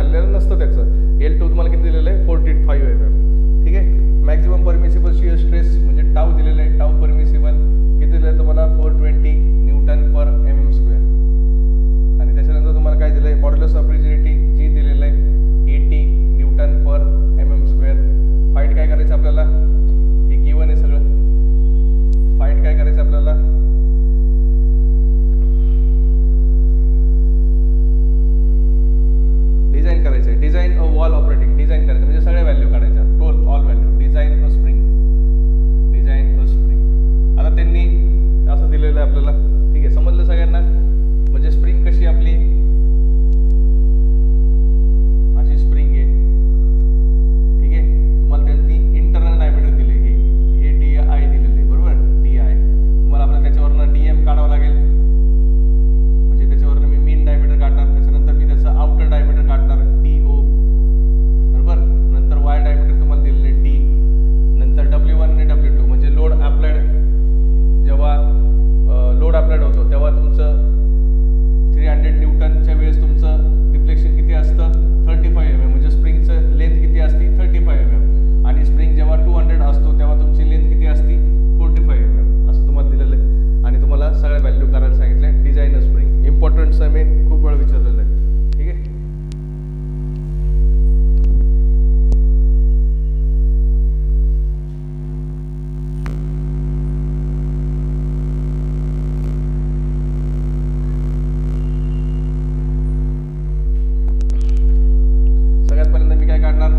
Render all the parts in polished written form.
झालेलं नसतं त्याचं. L2 तुम्हाला किती दिलेलं आहे 45 mm. ठीक आहे. मॅक्झिमम परमिसिबल शिअर स्ट्रेस म्हणजे टाऊ दिलेलं आहे. टाऊ परमिसिबल किती दिलं आहे तुम्हाला 420 न्यूटन पर mm². आणि त्याच्यानंतर तुम्हाला काय दिलं आहे मॉड्युलस ऑफ रिजिडिटी जी दिलेलं आहे 80 न्यूटन पर mm². फाईट काय करायचं आपल्याला, हे गिवन आहे सगळं. फाईट काय करायचं आपल्याला, डिझाईन करायचं आहे. Design a wall operating, design करायचं म्हणजे सगळ्या व्हॅल्यू काढायच्या, टोल ऑल व्हॅल्यू. डिझाईन अ स्प्रिंग, डिझाईन अ स्प्रिंग. आता त्यांनी असं दिलेलं आहे आपल्याला. ठीक आहे, समजलं सगळ्यांना. म्हणजे स्प्रिंग कशी आपली अशी स्प्रिंग आहे. ठीक आहे, तुम्हाला त्यांनी इंटरनल डायमीटर दिले, हे डी आय दिलेले आहे बरोबर. डी आय तुम्हाला आपल्याला त्याच्यावरनं DM काढावं लागेल. म्हणजे त्याच्यावरनं मी मीन डायमीटर काढणार, त्याच्यानंतर मी त्याचं आउटर डायमीटर काढणार DO बरोबर. नंतर वाय डायमीटर तुम्हाला दिलेले D, नंतर W1 आणि W2 म्हणजे लोड अप्लाइड. जेव्हा लोड अप्लाइड होतो तेव्हा तुमचं 300 न्यूटनच्या वेळेस तुमचं डिफ्लेक्शन किती असतं 35 mm. म्हणजे स्प्रिंगचं लेंथ किती असते 35 mm. आणि स्प्रिंग जेव्हा 200 असतो तेव्हा तुमची लेंथ किती असते 45 mm. असं तुम्हाला दिलेलं आहे. आणि तुम्हाला सगळ्या व्हॅल्यू करायला सांगितलं. डिझाईन स्प्रिंग इम्पॉर्टंट आहे, मी खूप वेळ विचारलेलं आहे. ठीक आहे. सगळ्यात पहिल्यांदा मी काय काढणार,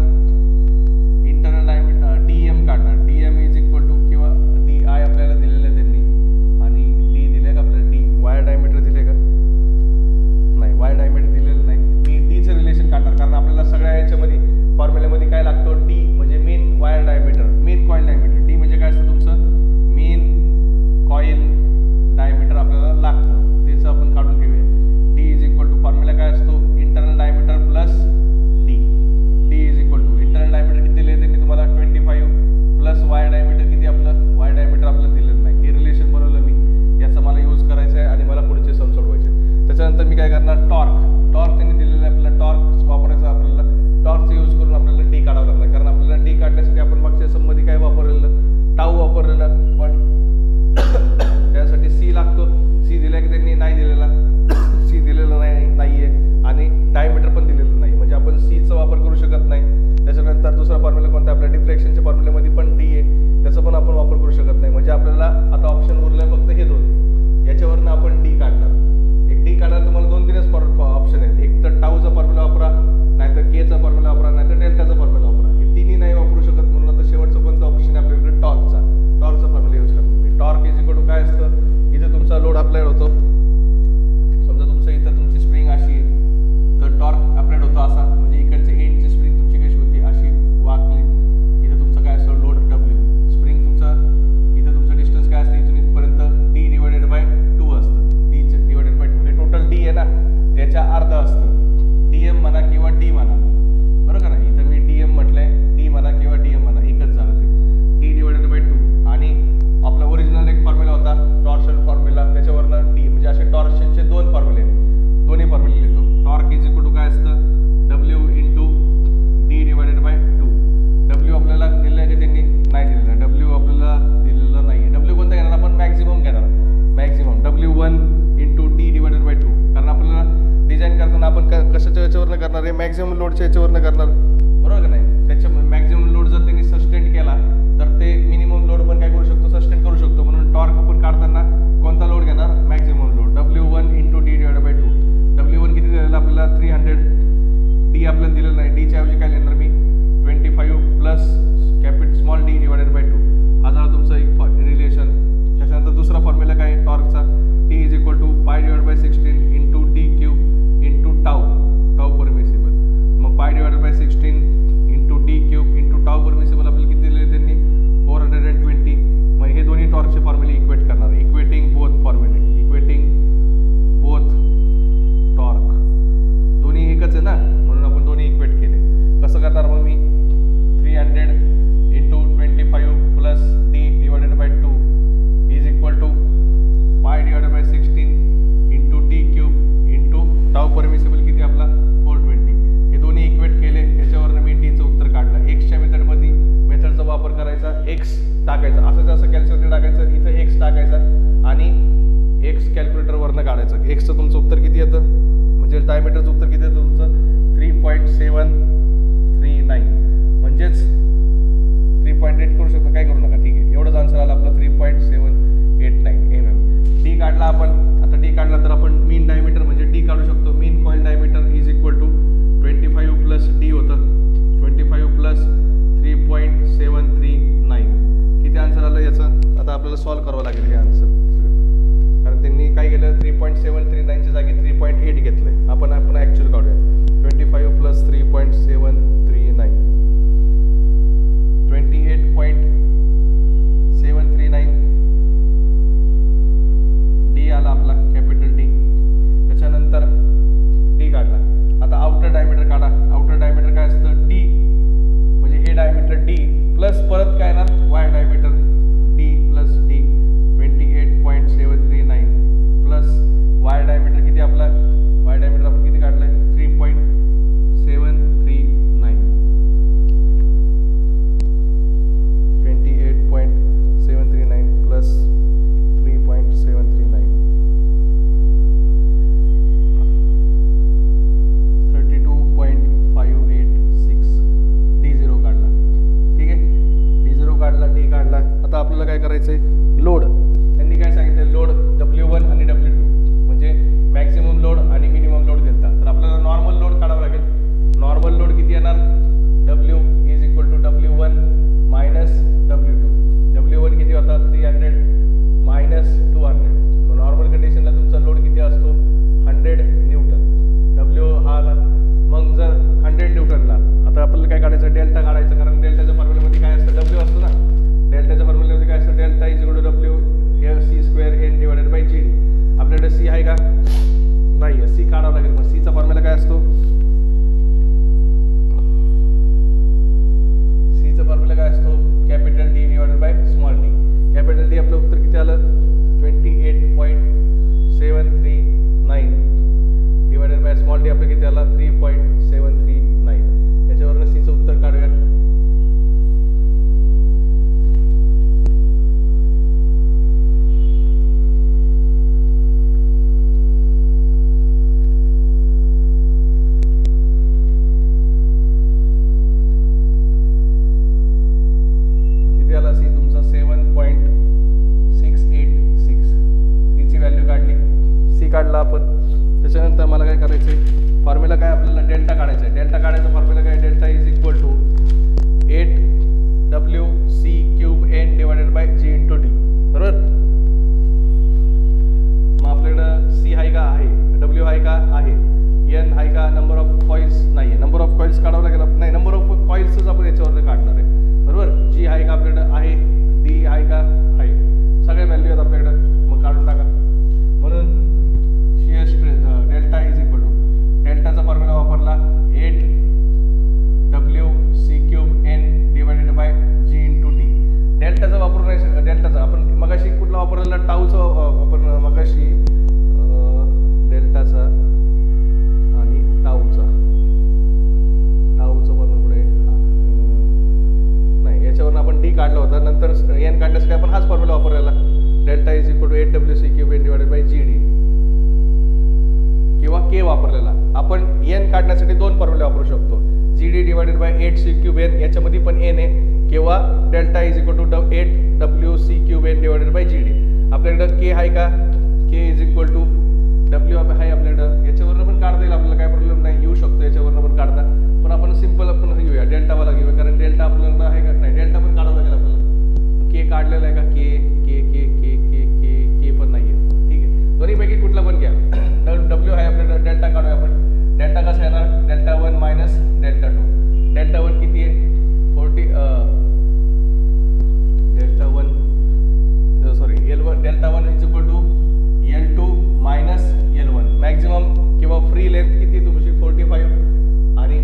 इंटरनल डायमीटर DM काढणार. DM इज इक्वल टू किंवा DI आपल्याला दिलेलं आहे त्यांनी. आणि D दिले का आपल्याला, D वायर डायमीटर दिले का नाही, वायर डायमीटर दिलेलं नाही. मी Dचं रिलेशन काढणार कारण आपल्याला सगळ्या याच्यामध्ये फॉर्म्युल्यामध्ये काय लागतो D म्हणजे main wire diameter, main coil diameter. D म्हणजे काय असतं तुमचं मेन कॉईल डायमीटर आपल्याला लागतं, त्याचं आपण काढून घेऊया. D is equal to formula काय असतो internal diameter plus D. D is equal to internal diameter किती दिले त्यांनी तुम्हाला 25 प्लस वायर डायमीटर किती, आपलं वायर डायमीटर आपल्याला दिलेलं नाही. हे रिलेशन बनवलं मी, याचा मला यूज करायचं आहे आणि मला पुढचे सम सोडवायचे. त्याच्यानंतर मी काय करणार, टॉर्क त्यांनी दिलेलं आहे आपल्याला. टॉर्क वापरायचं आपल्याला. टॉर्कचा यूज करून आपल्याला D काढावं लागणार कारण आपल्याला D काढण्यासाठी आपण मागच्या सममध्ये काय वापरलेलं, टाऊ वापरलेलं. पण त्यासाठी C लागतो. C दिला की त्यांनी नाही दिलेला, C दिलेलं नाही आहे. आणि डायमीटर पण दिलेलं नाही, म्हणजे आपण Cचा वापर करू शकत नाही. त्याच्यानंतर दुसरा फॉर्म्युला कोणता आपल्या डिफ्लेक्शनच्या फॉर्म्युल्यामध्ये पण D आहे, त्याचा पण आपण वापर करू शकत नाही. म्हणजे आपल्याला आता ऑप्शन उरलं फक्त हे दोन, याच्यावरनं आपण D काढणार. एक D काढायला तुम्हाला 2-3च ऑप्शन आहेत. एक तर टाऊचा फॉर्म्युला वापरा, नाहीतर Kचा फॉर्म्युला वापरा, नाहीतर डेल्टाचा फॉर्म्युला वापरा. हे तिन्ही नाही वापरू शकत म्हणून आता शेवटचं कोणतं ऑप्शन आहे आपल्याकडे टॉर्कचा फॉर्म्युला यूज करतो. टॉर्क इज इक्वल टू काय असतं, इथे तुमचा लोड अप्लाइड होतो. समजा तुमचं इथं तुमची स्प्रिंग अशी आहे तर टॉर्क अप्लाइड होतो असा, म्हणजे इकडच्या एंडची स्प्रिंग तुमची कशी होती अशी वाकली. इथं तुमचं काय असतं लोड W. स्प्रिंग तुमचं इथं तुमचं डिस्टन्स काय असतं इथून इथपर्यंत D/2 असतं. D/2 हे टोटल D आहे ना, त्याच्या अर्ध असतं. DM म्हणा किंवा D म्हणा बरोबर ना. इथं मी DM म्हटलंय, D म्हणा किंवा DM म्हणा एकच झालं ते. D/2 आणि आपला ओरिजिनल एक फॉर्म्युला होता टॉर्शन फॉर्म्युला, त्याच्यावरनं D म्हणजे असे टॉर्शनचे दोन फॉर्म्युले, दोन्ही फॉर्म्युले लिहितो. टॉर्क इज इक्वल टू काय असतं W इंटू D/2. W आपल्याला दिलं आहे की त्यांनी नाही दिलेलं, W आपल्याला दिलेलं नाही. W कोणता घेणार आपण, मॅक्झिमम घेणार. Maximum W1 into D/2. कारण आपल्याला डिझाईन करताना आपण कशाच्या याच्यावरनं करणार आहे, मॅक्झिमम लोडच्या याच्यावरनं करणार बरोबर का नाही. त्याच्या मॅक्झिमम लोड जर त्यांनी सस्टेन केला तर ते मिनिमम लोड पण काय करू शकतो, सस्टेन करू शकतो. म्हणून टॉर्क आपण काढताना कोणता लोड घेणार, maximum load. W1 into D/2. W1 किती दिलेलं आपल्याला 300. D आपल्याला दिलेलं नाही, Dच्या ऐवजी काय लिहिणार मी 25 प्लस स्मॉल D/2. हा झाला तुमचा एक रिलेशन. त्याच्यानंतर दुसरा फॉर्म्युला काय टॉर्कचा, T is equal to π/16 into D³ into tau permissible. मग π/16 into D³ into tau permissible आपल्याला किती दिलेले त्यांनी 420. मग हे दोन्ही टॉर्कचे फॉर्म्युले इक्वेट करणार, इक्वेटिंग बोथ फॉर्म्युले, इक्वेटिंग बोथ टॉर्क. दोन्ही एकच आहे ना म्हणून आपण दोन्ही इक्वेट केले. कसं करणार मग मी 300 into 25 plus D/2 is equal to π/16 into D³ into tau permissible किती आपला 420. हे दोन्ही एक्सचं तुमचं उत्तर किती येतं, म्हणजे डायमीटरचं उत्तर किती येतं तुमचं 3.739, म्हणजेच 3.8 करू शकतो, काय करू नका, ठीक आहे. एवढंच आन्सर आलं आपलं 3.789 mm. डी काढला आपण. आता डी काढला तर आपण मीन डायमीटर म्हणजे डी काढू शकतो. Mean coil diameter is equal to 25 plus D होतं, 25 प्लस 3.739. किती आन्सर आलं याचं, आता आपल्याला सॉल्व करावं लागेल हे आन्सर, कारण त्यांनी काय केलं 3.739च्या जागी 3.8 घेतलंय. आपण ॲक्च्युअल काढूया. 25 प्लस 3.739 28.739 डी आला आपला, कॅपिटल डी. त्याच्यानंतर डी काढला. आता आउटर डायमीटर काढा. आउटर डायमीटर काय असतं, डी म्हणजे हे डायमीटर डी प्लस परत काय येणार Y diameter, D plus D 28.739 plus Y diameter किती आपला, वाय डायमीटर आपण किती काढलाय 3.739, 28.739 प्लस 3.739 32.586 D0 काढला. ठीक आहे, D0 काढला, डी काढला. आता आपल्याला काय करायचं आहे, लोड. त्यांनी काय सांगितलं, लोड W1 आणि W2 म्हणजे मॅक्सिमम लोड आणि मिनिमम लोड दिलता. तर आपल्याला नॉर्मल लोड काढावं लागेल. नॉर्मल लोड किती येणार, W is equal to W1 minus W2. W1 किती होता 300 मायनस 200. नॉर्मल कंडिशनला तुमचा लोड किती असतो 100 न्यूटन. W हा आला. मग जर 100 न्यूटनला आता आपल्याला काय काढायचं, डेल्टा काढायचं, कारण डेल्टाच्या फॉर्म्युल्यामध्ये काय असतं, W असतो ना. डेल्टाच्या फॉर्म्युल्यामध्ये काय असतं, delta is equal to W C square N divided by GD. आपल्याकडे C आहे का, नाही आहे, C काढावं लागेल. मग C चा फॉर्म्युला काय असतो, C चा फॉर्म्युला काय असतो, capital D divided by small d. Capital D आपलं उत्तर किती आलं 28.739 डिवायडेड बाय स्मॉल d आपलं किती आला 3.739. याच्यावरनं C चं उत्तर काढूया. काढला आपण. त्याच्यानंतर मला काय करायचं आहे, फॉर्म्युला काय आपल्याला डेल्टा काढायचा आहे. डेल्टा काढायचा फॉर्म्युला काय, delta is equal to 8WC³ N divided by G into D. बरोबर. मग आपल्याकडं C आहे का, आहे. W आहे का, आहे. N आहे का, नंबर ऑफ कॉइल्स नाही आहे. नंबर ऑफ कॉइल्स काढावं लागेल, नाही नंबर ऑफ कॉइल्सच आपण याच्यावर काढणार आहे. बरोबर. G आहे का आपल्याकडं, आहे. D आहे का, आहे. सगळ्या व्हॅल्यू आहेत आपल्याकडं, मग काढून टाका. म्हणून डेल्टा इज इक्वल टू, डेल्टाचा फॉर्म्युला वापरला 8WC³ N divided by G into D. डेल्टाचा वापरू नाही शकत. डेल्टाचा आपण मगाशी कुठला वापरलेला, टाऊचा आपण मगाशी डेल्टाचा आणि टाऊचा फॉर्म्युला पुढे नाही, याच्यावरून आपण डी काढला होता. नंतर N काढण्यासाठी आपण हाच फॉर्म्युला वापरलेला, delta is equal to 8WC³ N divided by GD किंवा K वापरलेला. आपण N काढण्यासाठी दोन फॉर्म्युले वापरू शकतो, GD divided by 8C³ N, याच्यामध्ये पण N आहे, किंवा delta is equal to 8WC³ N divided by GD. आपल्याकडं K आहे का, K is equal to W आहे आपल्याकडं. याच्यावरनं पण काढता येईल आपल्याला, काय प्रॉब्लेम नाही, येऊ शकतो याच्यावरनं पण काढता. पण आपण सिम्पल आपण घेऊया, डेल्टावाला घेऊया, कारण डेल्टा आपल्याकडं आहे का, नाही डेल्टा पण काढावं लागेल आपल्याला. K काढलेला आहे का, K पण नाही आहे. ठीक आहे, दोन्हीपैकी कुठला पण घ्या. W आहे आपल्याला, डेल्टा काढूया आपण. डेल्टा कसा येणार, डेल्टा 1 मायनस डेल्टा 2. डेल्टा 1 किती आहे 40, delta 1 sorry L1, delta 1 is equal to L2 minus L1. Maximum किंवा फ्री लेंथ किती तुमची 45 आणि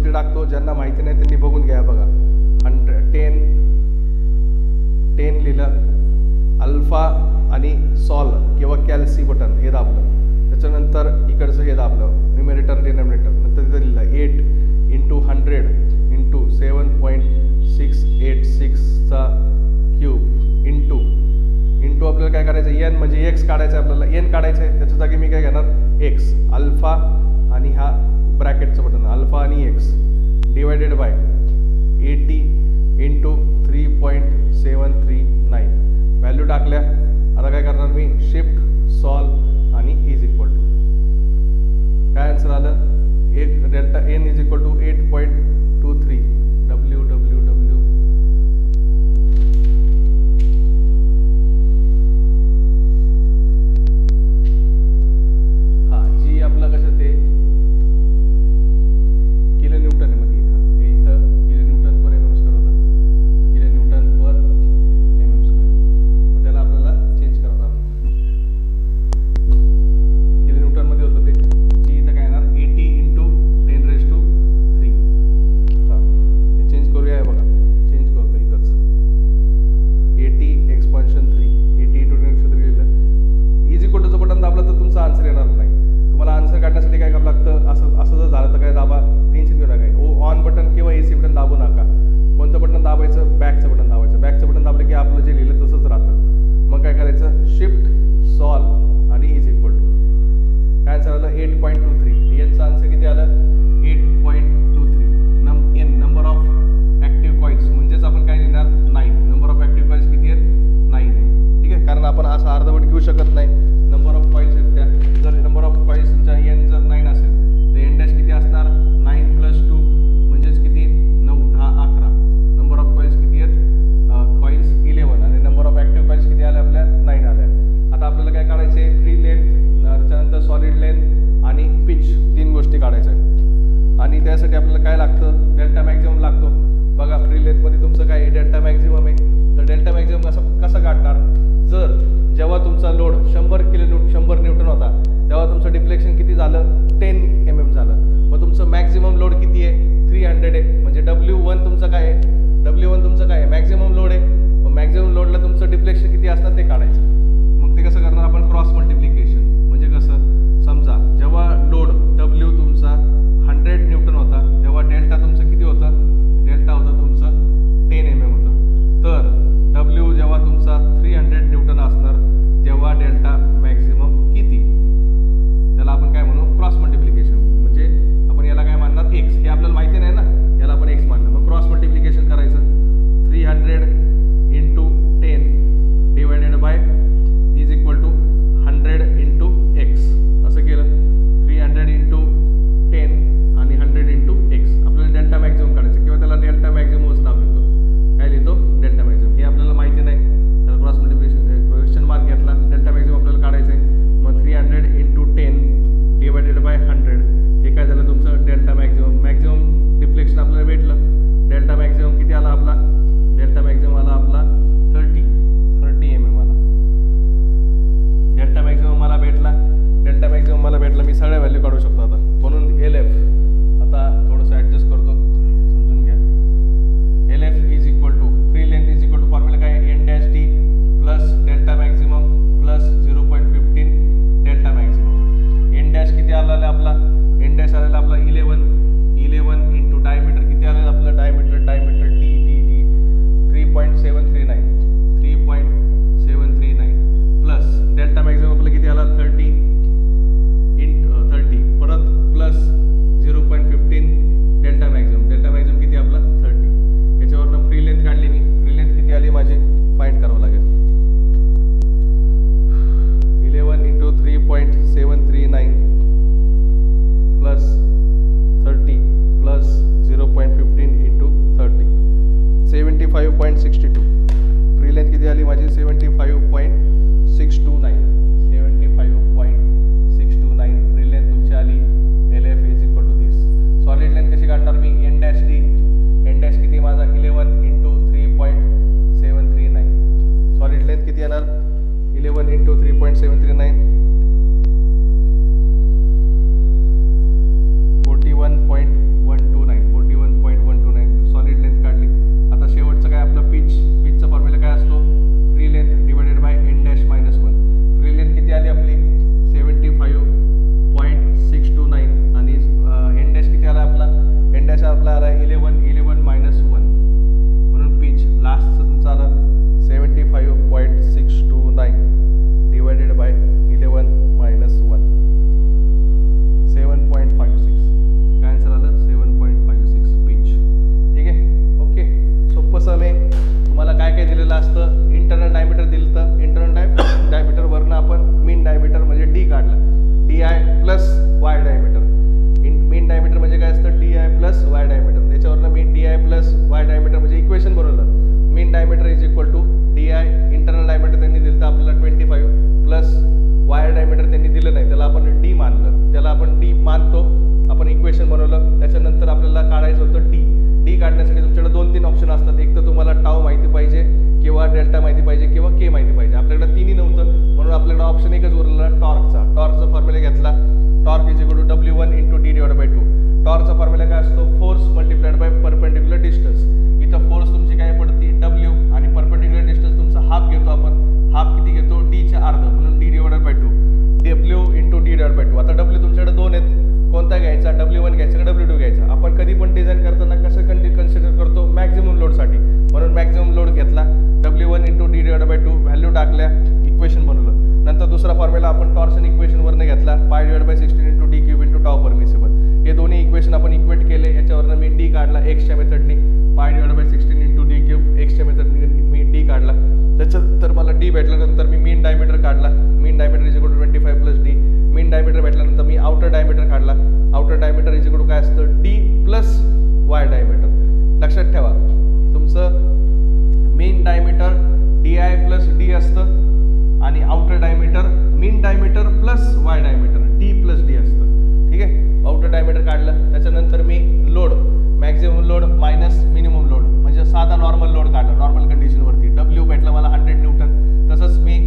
गोष्टी टाकतो. ज्यांना माहिती नाही त्यांनी बघून घ्या. बघा 10 लिहिलं, अल्फा आणि सॉल किंवा कॅल्सी बटन हे दाबलं, त्याच्यानंतर इकडचं हे दाबलं न्युमेरेटर डिनॉमिनेटर, नंतर तिथं लिहिलं 8 × 100 × 7.686चा क्यूब इंटू आपल्याला काय करायचं, एन म्हणजे एक्स काढायचं आहे, आपल्याला एन काढायचं आहे. त्याच्या जागी मी काय घेणार एक्स, अल्फा आणि हा ब्रॅकेटचं बटन अल्फा आणि एक्स डिवायडेड बाय 80 × 3.739 व्हॅल्यू टाकल्या. आता काय करणार मी, शिफ्ट सॉल्व आणि इज इक्वल टू काय आन्सर आलं, एक delta N is equal to 8.23 W W W हां जी आपलं कसं ते किलो न्यूटन मध्ये हे इथं किलो न्यूटन पर एम एम स्क्वेअर होतं, किलो न्यूटन पर एम एम स्क्वेअर, मग त्याला आपल्याला चेंज करावं लागतं. किलो न्यूटन मध्ये होतं ते, जी इथं काय येणार 80 × 10⁻³ हां ते चेंज करूया. बघा चेंज करतो इथंच 80 एक्सपान्शन 3 80 × 10⁻³ लिहिलं, इज इक्वल टूचं बटन दाबलं तर तुमचा आन्सर येणार नाही. तुम्हाला आन्सर काढण्यासाठी काय करावं लागतं, असं जर झालं तर काय दाबा, टेन्शन घेऊ नका. ऑन बटन किंवा एसी बटन दाबू नका. कोणतं बटन दाबायचं, बॅकचं बटन दाबायचं. बॅकचं बटन दाबलं की आपलं जे लिहिलं तसंच राहतं. मग काय करायचं, शिफ्ट सॉल्व आणि इज इक्वल टू काय आन्सर आलं 8.23. एनचं आन्सर किती आलं 8.23. N number of active coils म्हणजेच आपण काय लिहिणार 9. नंबर ऑफ ॲक्टिव्ह कॉइल्स किती आहेत 9 आहे. ठीक आहे, कारण आपण असं अर्धवट घेऊ शकत नाही. नंबर ऑफ कॉइल्स आहेत त्या, जर नंबर ऑफ कॉइल्सच्या एन जर 9 असेल तर एन डॅश किती असणार 9 + 2 म्हणजेच किती 9 10 11. नंबर ऑफ कॉइल्स किती आहेत कॉइल्स 11 आणि नंबर ऑफ ॲक्टिव्ह कॉइल्स किती आल्या आपल्या 9 आल्या. आता आपल्याला काय काढायचे, फ्री लेंथ, त्याच्यानंतर सॉलिड लेंथ आणि पिच, 3 गोष्टी काढायच्या आहेत. आणि त्यासाठी आपल्याला काय लागतं, डेल्टा मॅक्झिमम लागतो. बघा फ्री लेंथमध्ये तुमचं काय डेल्टा मॅक्झिमम आहे, तर डेल्टा मॅक्झिमम कसं काढणार, जर जेव्हा तुमचा लोड 100 न्यूटन होता तेव्हा तुमचं डिफ्लेक्शन किती झालं 10 mm झालं. मग तुमचं मॅक्झिमम लोड किती आहे 300 आहे, म्हणजे W1 तुमचं काय आहे, W1 तुमचं काय आहे मॅक्झिमम लोड आहे. मग मॅक्झिमम लोडला तुमचं डिफ्लेक्शन किती असणार ते काढायचं. मग ते कसं करणार आपण, क्रॉस मल्टिप्लिकेशन. म्हणजे कसं, समजा जेव्हा लोड W तुमचा 100 न्यूटन होता तेव्हा डेल्टा तुमचं किती होतं, डेल्टा होतं तुमचं 10 mm होतं. तर W जेव्हा तुमचा 300 न्यूटन असणार तेव्हा डेल्टा मॅक्झिमम किती, त्याला आपण काय म्हणू क्रॉस मल्टिप्लिकेशन. म्हणजे आपण याला काय मानणार एक्स, हे आपल्याला माहिती नाही ना, याला आपण एक्स मानलं. मग क्रॉस मल्टिप्लिकेशन करायचं 300 × 10 divided by is equal to 100 × equation बनवलं. त्याच्यानंतर आपल्याला काढायचं होतं डी काढण्यासाठी तुमच्याकडे 2-3 ऑप्शन असतात. एक तर तुम्हाला टाव माहिती पाहिजे किंवा डेल्टा माहिती पाहिजे किंवा के माहिती पाहिजे. आपल्याकडे तिन्ही नव्हतं म्हणून आपल्याकडे ऑप्शन एकच उरलेला टॉर्कचा फॉर्म्युला घेतला. Torque is equal to W1 × D/2. टॉर्कचा फॉर्म्युला काय असतो? Force multiplied by perpendicular distance. इथं फोर्स तुमची काय पडते W आणि परपेंडिक्युलर डिस्टन्स तुमचा हाफ घेतो आपण. हाफ किती घेतो? डीच्या अर्ध म्हणून D/2. W × D/2. आता W तुमच्याकडे 2 आहेत. कोणता घ्यायचा? W1 घ्यायचा का W2 घ्यायचा? आपण कधी पण डिझाईन करताना कसं कन्सिडर करतो? मॅक्झिमम लोडसाठी. म्हणून मॅक्झिमम लोड घेतला. W1 × D/2 व्हॅल्यू टाकल्या, इक्वेशन बनवलं. नंतर दुसरा फॉर्म्युला आपण टॉर्शन इक्वेशनवरनं घेतला. π/16 × d³ × टाव परमिसिबल. हे दोन्ही इक्वेशन आपण इक्वेट केले. याच्यावरनं मी डी काढला एक्सच्या मेथडनी. π/16 × d³ एक्सच्या मेथडनी मी डी काढला. त्याच्यानंतर मला डी भेटल्यानंतर मी मीन डायमीटर काढला. Mean diameter is equal to 25 + d. Mean diameter भेटल्यानंतर मी आउटर डायमीटर काढला. Outer diameter is equal to काय असतं? d + y diameter. लक्षात ठेवा तुमचं मीन डायमीटर DI + d असतं आणि outer diameter mean diameter plus Y diameter d + d असतं. ठीक आहे. आउटर डायमीटर काढलं. त्याच्यानंतर मी load maximum load minus minimum load म्हणजे साधा नॉर्मल लोड काढला. नॉर्मल कंडिशनवरती W भेटलं मला 100 न्यूटन. तसंच मी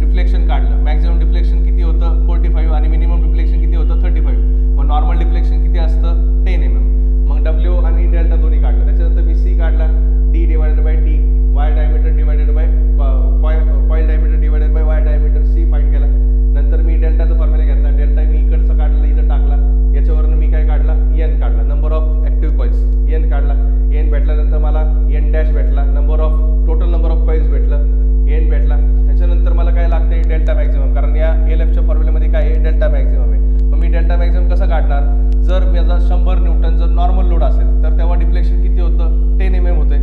डिफ्लेक्शन काढलं. मॅक्झिमम डिफ्लेक्शन किती होतं? 45 आणि मिनिमम डिफ्लेक्शन किती होतं? 35. मग नॉर्मल डिफ्लेक्शन किती असतं? 10 mm. मग W आणि डेल्टा दोन्ही काढलं. त्याच्यानंतर मी C काढला. D/d Y diameter divided by coil diameter divided by Y diameter C find केला. नंतर मी डेल्टाचा फॉर्म्युला घेतला. डेल्टा मी इकडचा काढला, इथं टाकला. याच्यावरनं मी काय काढला? N काढला. Number of active coils N काढला. N भेटल्यानंतर मला N' भेटला. टोटल नंबर ऑफ कॉइल्स भेटलं. N भेटला. त्याच्यानंतर मला काय लागते? Delta maximum. कारण या LFच्या फॉर्म्युल्यामध्ये काय आहे? डेल्टा मॅक्झिमम आहे. मग मी डेल्टा मॅक्झिमम कसं काढणार? जर माझा 100 न्यूटन जर नॉर्मल लोड असेल तर तेव्हा डिफ्लेक्शन किती होतं? 10 mm होते.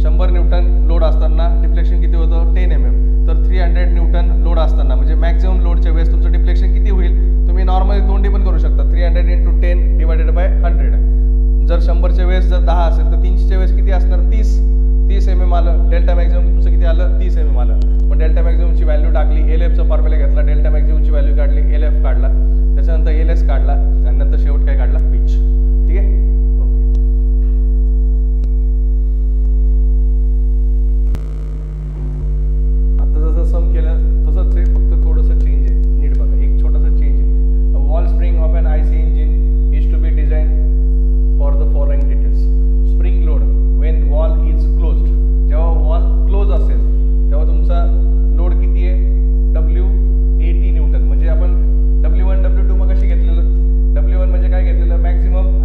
100 न्यूटन लोड असताना डिफ्लेक्शन किती होतं? 10 mm. तर 300 न्यूटन लोड असताना म्हणजे मॅक्झिमम लोडच्या वेळेस तुमचं डिफ्लेक्शन किती होईल? तुम्ही नॉर्मली तोंडी पण करू शकता. 300 × 10 डिवायडेड बाय 100. जर 100च्या वेळेस जर 10 असेल तर 300च्या वेळेस किती असणार? 30 mm आलं. डेल्टा मॅक्झिमम तुमचं किती आलं? 30 mm आलं. मग डेल्टा मॅक्झिममची व्हॅल्यू टाकली. LFचा फॉर्म्युला घेतला. डेल्टा मॅक्झिममची व्हॅल्यू काढली. LF काढला. त्याच्यानंतर LS काढला आणि नंतर शेवट काय काढला? पिच. ठीक आहे. सम केलं तसंच आहे, फक्त थोडंसं चेंज आहे. नीट बघा, एक छोटासा चेंज आहे. Valve spring of an IC engine is to be design for the following details. Spring load when valve is closed. जेव्हा वॉल क्लोज असेल तेव्हा तुमचा लोड किती आहे? W80 Newton. म्हणजे आपण W1 W2 मग कशी घेतलेलं? W1 म्हणजे काय घेतलेलं? Maximum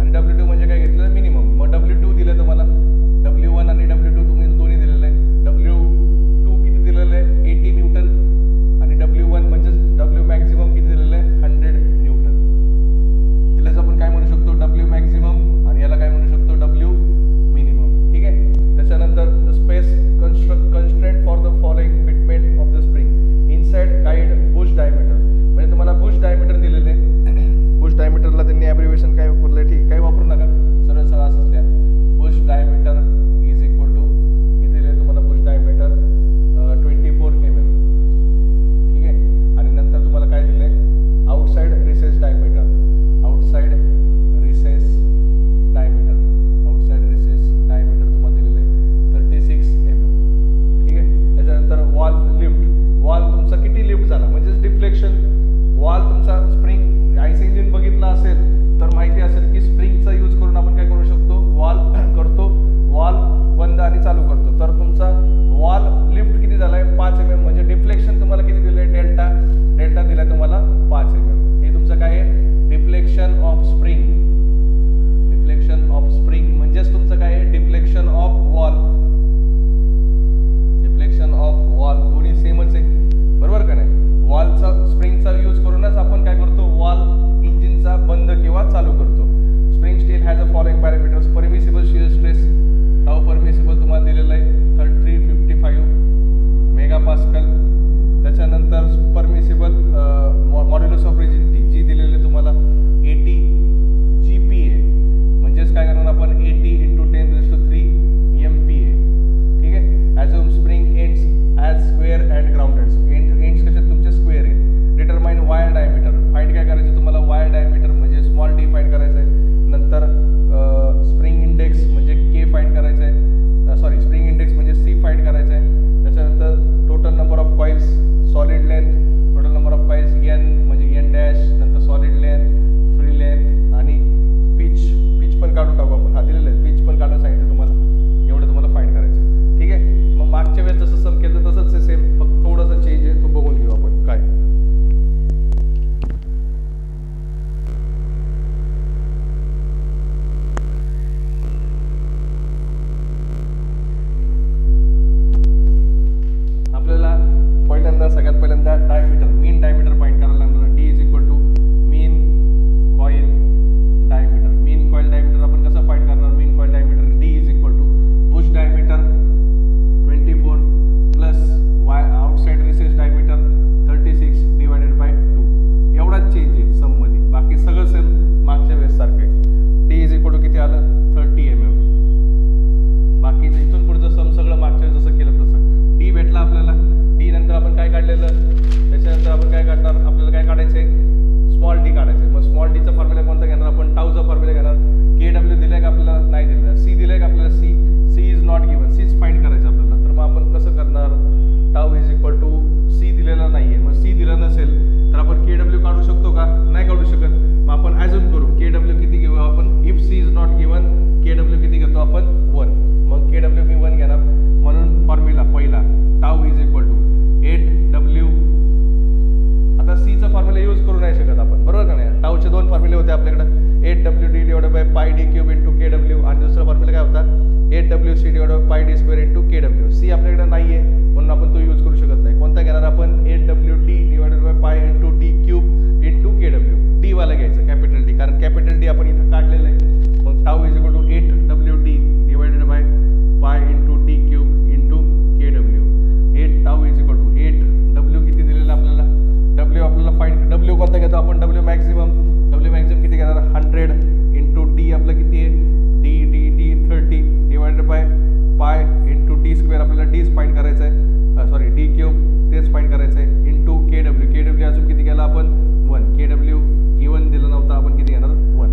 8WC divided by D square into KW. C आपल्याकडे नाही आहे म्हणून आपण तो यूज करू शकत नाही. कोणता घेणार आपण 8WT divided by pi into D cube into KW. D वाला घ्यायचं कॅपिटल डी, कारण कॅपिटल डी आपण इथं काढलेलं आहे. मग tau is equal to 8WT divided by pi into D cube into KW. 8 tau is equal to 8W किती दिलेलं आपल्याला, W आपल्याला फाइंड, W कोणता घेतो आपण, W मॅक्झिमम किती घेणार 100 इंटू डी आपलं किती आहे D 30 divided by pi into D square, आपल्याला डीच फाइंड करायचं आहे, सॉरी डी क्यूब तेच फाइंड करायचं आहे इंटू KW अजून किती गेला आपण 1, KW गिवन दिलं नव्हतं, आपण किती घेणार 1.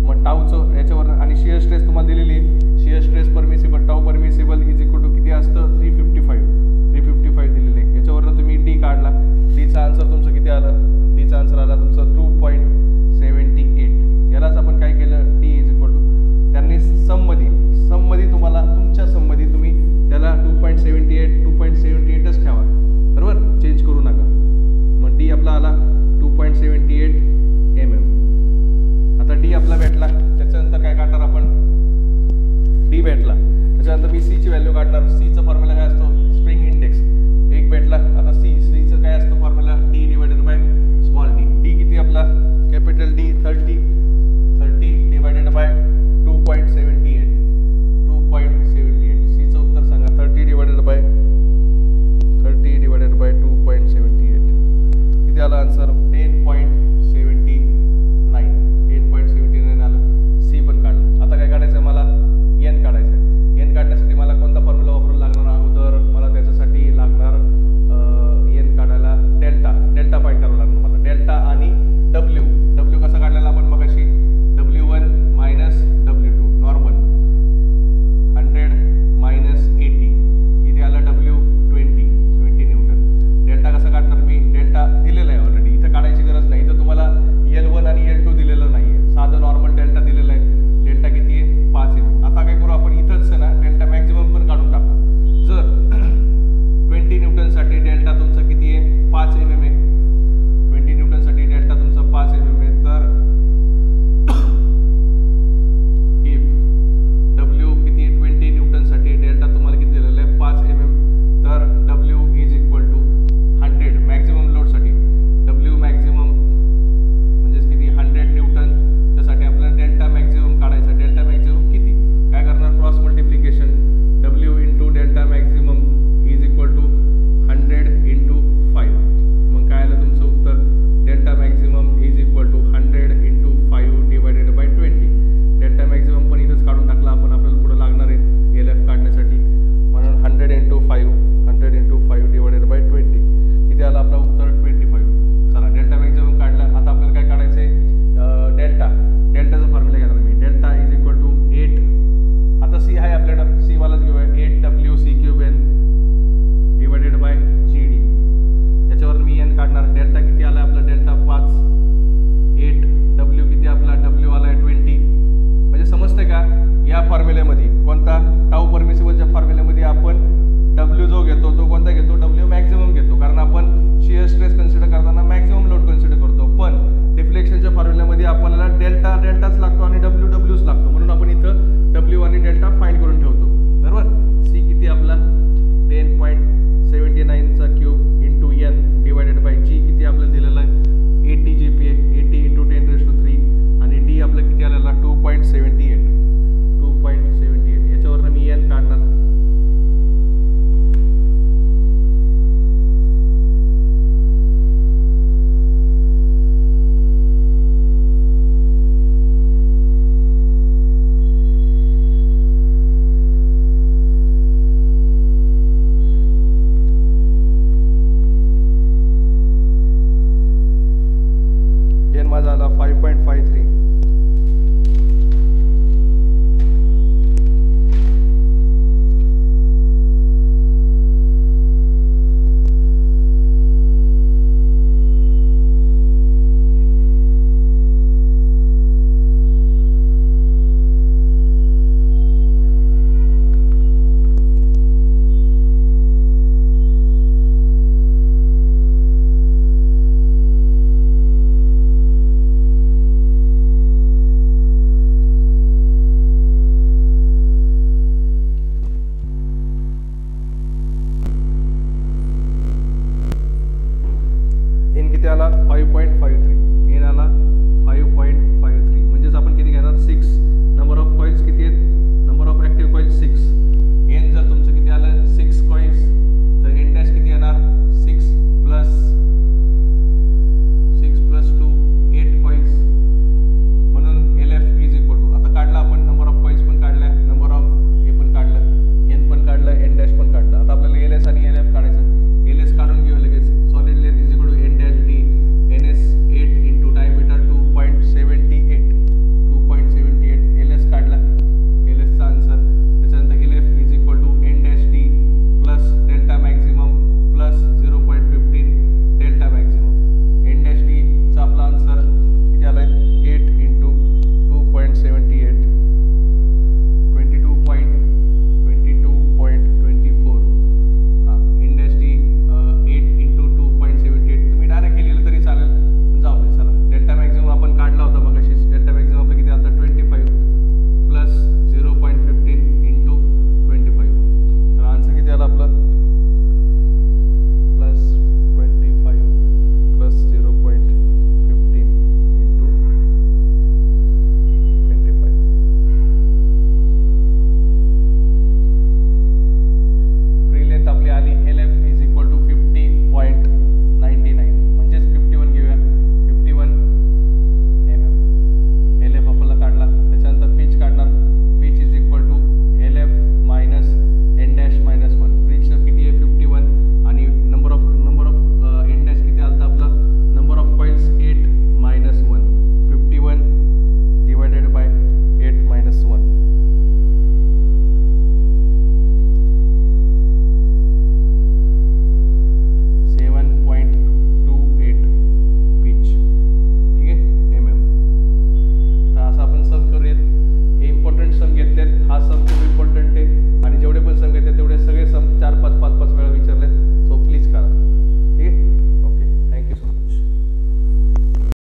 मग टाऊचं याच्यावर आणि शिअर स्ट्रेस तुम्हाला दिलेली आहे, shear stress permissible tau permissible is equal to किती असतं 355 दिलेले आहे. याच्यावरनं तुम्ही डी काढला, डीचा आन्सर तुमचं किती आलं, डीचा आन्सर आला तुमचं 2.78. यालाच आपण काय केलं, डी इज इक्वल टू त्यांनी सममध्ये तुम्हाला तुमच्या सममध्ये तुम्ही त्याला 2.78च ठेवा, बरोबर, चेंज करू नका. मग डी आपला आला 2.78 mm. आता डी आपला भेटला, त्याच्यानंतर काय काढणार आपण, डी भेटला त्याच्यानंतर मी सी ची व्हॅल्यू काढणार. सीचं फॉर्म्युला